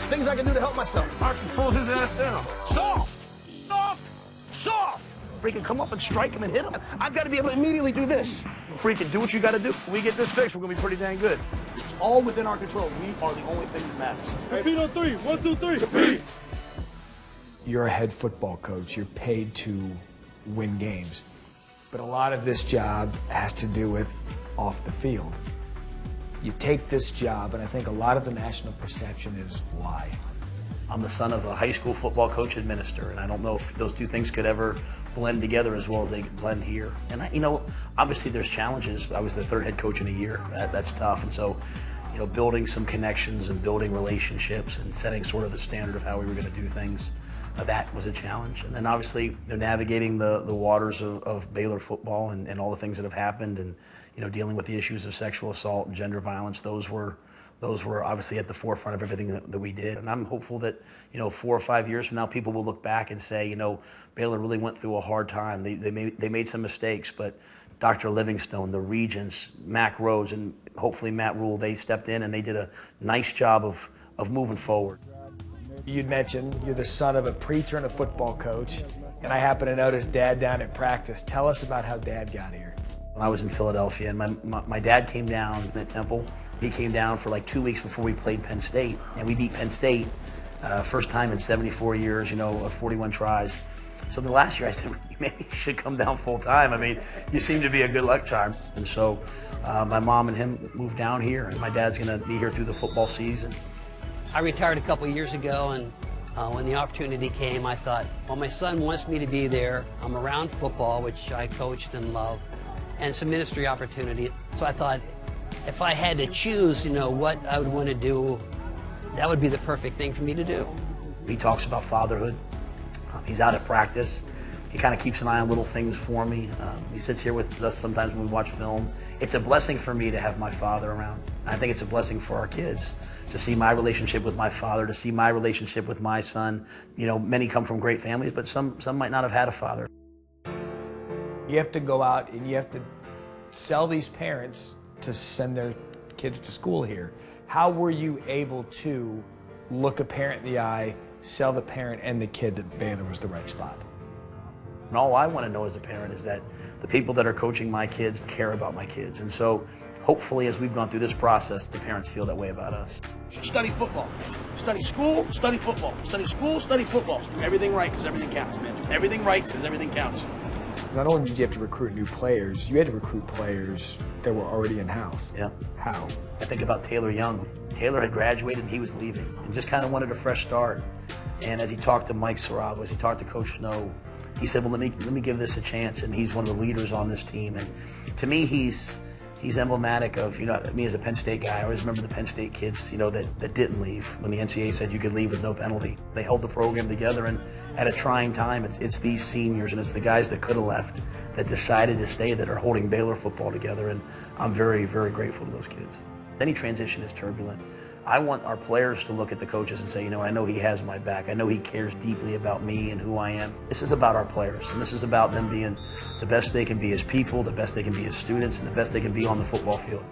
Things I can do to help myself. I can pull his ass down. Soft! Soft! Soft! Freaking come up and strike him and hit him. I've got to be able to immediately do this. Freaking do what you got to do. When we get this fixed, we're going to be pretty dang good. It's all within our control. We are the only thing that matters. Compete on three. 1, 2, 3. Compete. You're a head football coach. You're paid to win games. But a lot of this job has to do with off the field. You take this job, and I think a lot of the national perception is why. I'm the son of a high school football coach and minister, and I don't know if those two things could ever blend together as well as they blend here. And obviously there's challenges. I was the third head coach in a year. That's tough. And so, building some connections and building relationships and setting sort of the standard of how we were going to do things, that was a challenge. And then obviously navigating the waters of Baylor football and all the things that have happened, and dealing with the issues of sexual assault and gender violence. Those were obviously at the forefront of everything that we did. And I'm hopeful that 4 or 5 years from now, people will look back and say, Baylor really went through a hard time. They made some mistakes, but Dr. Livingstone, the regents, Mac Rhodes, and hopefully Matt Rhule, they stepped in and they did a nice job of moving forward. You'd mentioned you're the son of a preacher and a football coach, and I happen to notice Dad down at practice. Tell us about how Dad got here. When I was in Philadelphia, and my dad came down at Temple. He came down for like 2 weeks before we played Penn State, and we beat Penn State, first time in 74 years, 41 tries. So the last year I said, maybe you should come down full time. I mean, you seem to be a good luck charm. And so my mom and him moved down here, and my dad's gonna be here through the football season. I retired a couple years ago, and when the opportunity came, I thought, well, my son wants me to be there. I'm around football, which I coached and love, and some ministry opportunity. So I thought, if I had to choose, what I would want to do, that would be the perfect thing for me to do. He talks about fatherhood. He's out at practice. He kind of keeps an eye on little things for me. He sits here with us sometimes when we watch film. It's a blessing for me to have my father around. I think it's a blessing for our kids to see my relationship with my father, to see my relationship with my son. Many come from great families, but some might not have had a father. You have to go out and you have to sell these parents to send their kids to school here. How were you able to look a parent in the eye, sell the parent and the kid that Baylor was the right spot? And all I want to know as a parent is that the people that are coaching my kids care about my kids. And so hopefully as we've gone through this process, the parents feel that way about us. Study football. Study school, study football. Study school, study football. Do everything right because everything counts, man. Do everything right because everything counts. Not only did you have to recruit new players, you had to recruit players that were already in-house. Yeah. How? I think about Taylor Young. Taylor had graduated and he was leaving and just kind of wanted a fresh start. And as he talked to Mike Saravo, as he talked to Coach Snow, he said, well, let me give this a chance. And he's one of the leaders on this team. And to me, he's emblematic of, me as a Penn State guy. I always remember the Penn State kids, that didn't leave when the NCAA said you could leave with no penalty. They held the program together, and at a trying time, it's these seniors and it's the guys that could have left that decided to stay that are holding Baylor football together. And I'm very, very grateful to those kids. Any transition is turbulent. I want our players to look at the coaches and say, I know he has my back. I know he cares deeply about me and who I am. This is about our players, and this is about them being the best they can be as people, the best they can be as students, and the best they can be on the football field.